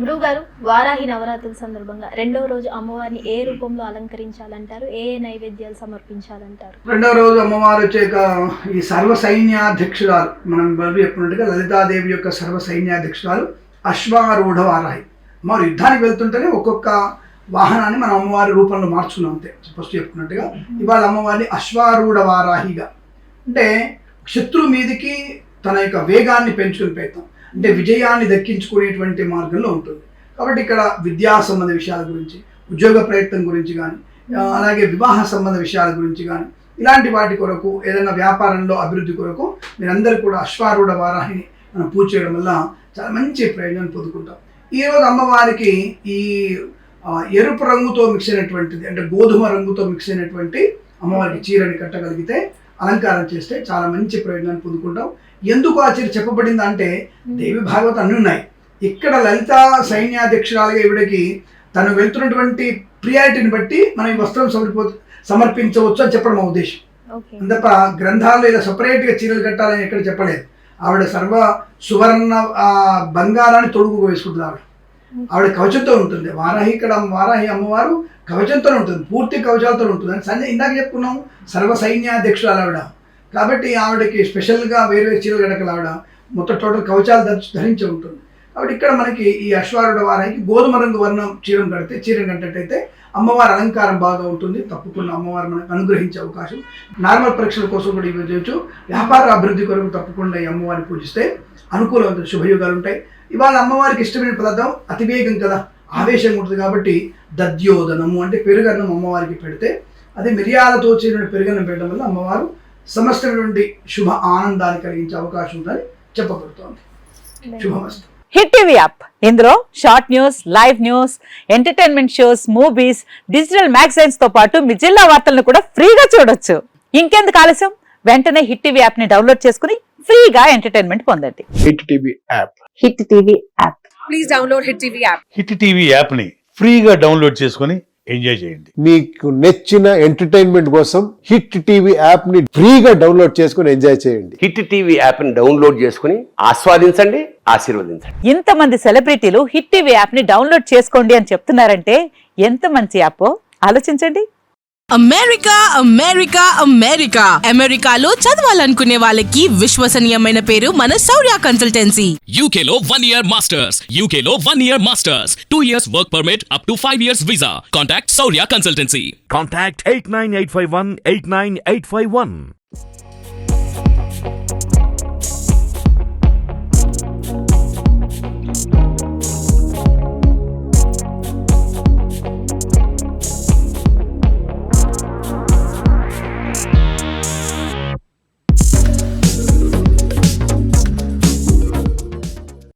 గురువు గారు, వారాహి నవరాత్రుల సందర్భంగా రెండవ రోజు అమ్మవారిని ఏ రూపంలో అలంకరించాలంటారు? ఏ నైవేద్యాలు సమర్పించాలంటారు? రెండవ రోజు అమ్మవారు వచ్చాక ఈ సర్వ సైన్యాధ్యక్షురాలు, మనం బలి చెప్పినట్టుగా లలితాదేవి యొక్క సర్వ సైన్యాధ్యక్షురాలు అశ్వారూఢ వారాహి. అమ్మవారు యుద్ధానికి వెళ్తుంటేనే ఒక్కొక్క వాహనాన్ని మనం అమ్మవారి రూపంలో మార్చుకున్నాం అంతే. ఫస్ట్ చెప్పుకున్నట్టుగా ఇవాళ అమ్మవారిని అశ్వారూఢ వారాహిగా, అంటే శత్రువు మీదికి తన యొక్క వేగాన్ని పెంచుకునే ప్రయత్నం, అంటే విజయాన్ని దక్కించుకునేటువంటి మార్గంలో ఉంటుంది. కాబట్టి ఇక్కడ విద్యా సంబంధ విషయాల గురించి, ఉద్యోగ ప్రయత్నం గురించి కానీ, అలాగే వివాహ సంబంధ విషయాల గురించి కానీ, ఇలాంటి వాటి కొరకు, ఏదైనా వ్యాపారంలో అభివృద్ధి కొరకు మీరందరూ కూడా అశ్వారూఢ వారాహిని మనం పూజ చేయడం వల్ల చాలా మంచి ప్రయోజనం పొందుకుంటాం. ఈరోజు అమ్మవారికి ఈ ఎరుపు రంగుతో మిక్స్ అయినటువంటిది, అంటే గోధుమ రంగుతో మిక్స్ అయినటువంటి అమ్మవారికి చీరని కట్టగలిగితే, అలంకారం చేస్తే చాలా మంచి ప్రయోజనాన్ని పొందుకుంటాం. ఎందుకు ఆ చీర చెప్పబడింది అంటే, దేవి భాగవతం అన్నీ ఉన్నాయి. ఇక్కడ లలితా సైన్యాధ్యక్షురాలుగా ఈవిడకి తను వెళ్తున్నటువంటి ప్రియారిటీని బట్టి మనం ఈ వస్త్రం సమర్పించవచ్చు అని చెప్పడం మా ఉద్దేశం. తప్ప గ్రంథాల్లో ఇలా సపరేట్గా చీరలు కట్టాలని ఎక్కడ చెప్పలేదు. ఆవిడ సర్వ సువర్ణ బంగారాన్ని తొడుగు వేసుకుంటుంది. ఆవిడ కవచంతో ఉంటుంది. వారాహి, ఇక్కడ వారాహి అమ్మవారు కవచంతో ఉంటుంది, పూర్తి కవచాలతో ఉంటుంది. అని ఇందాక చెప్పుకున్నాం, సర్వ సైన్యాధ్యక్షురాలు ఆవిడ. కాబట్టి ఆవిడకి స్పెషల్గా వేరే చీరలు గడకలు ఆవిడ మొత్తం టోటల్ కవచాలు ధరించి ఉంటుంది. కాబట్టి ఇక్కడ మనకి ఈ అశ్వారూఢ వారాహికి గోధుమ రంగు వర్ణం చీరను కట్టినట్టయితే అమ్మవారి అలంకారం బాగా ఉంటుంది. తప్పకుండా అమ్మవారు మనకు అనుగ్రహించే అవకాశం. నార్మల్ పరీక్షల కోసం కూడా ఇవి చేయొచ్చు. వ్యాపార అభివృద్ధి కొరకు తప్పకుండా ఈ అమ్మవారిని పూజిస్తే అనుకూలమైన శుభయోగాలు ఉంటాయి. ఇవాళ అమ్మవారికి ఇష్టమైన పదార్థం అతివేగం కదా, ఆవేశంగా ఉంటుంది. కాబట్టి దద్యోదనము అంటే పెరుగన్నం అమ్మవారికి పెడితే, అది మిరియాలతో చేరిన పెరుగన్నం పెట్టడం వల్ల అమ్మవారు సమస్తమైనటువంటి శుభ ఆనందాన్ని కలిగించే అవకాశం ఉందని చెప్పబడుతోంది. శుభమస్తు. హిట్ టీవీ యాప్, ఇందులో short news, live news, entertainment shows, movies, digital magazines తో పాటు మీ జిల్లా వార్తలను కూడా ఫ్రీగా చూడొచ్చు. ఇంకెందుకు ఆలస్యం, వెంటనే హిట్ టీవీ యాప్ ని డౌన్లోడ్ చేసుకుని ఫ్రీగా ఎంటర్టైన్మెంట్ పొందండి. Hit TV app, hit TV app, please download hit TV app. Hit TV app ని ఫ్రీగా డౌన్లోడ్ చేసుకుని ఎంజాయ్ చేయండి. మీకు నచ్చిన ఎంటర్టైన్మెంట్ కోసం హిట్ టీవీ యాప్ ని ఫ్రీగా డౌన్లోడ్ చేసుకుని ఎంజాయ్ చేయండి. హిట్ టీవీ యాప్ ని డౌన్లోడ్ చేసుకుని ఆస్వాదించండి, ఆశీర్వదించండి. ఇంతమంది సెలబ్రిటీలు హిట్ టీవీ యాప్ ని డౌన్లోడ్ చేసుకోండి అని చెప్తున్నారంటే ఎంత మంచి యాప్ ఆలోచించండి. అమెరికా అమెరికా అమెరికా అమెరికాలో చదవాలనుకునే వాళ్ళకి విశ్వసనీయమైన పేరు మన శౌర్య కన్సల్టెన్సీ. UK లో 1 year masters, UK లో 1 year masters, 2 years work permit up to 5 years visa. Contact Saurya Consultancy. Contact 89851 89851.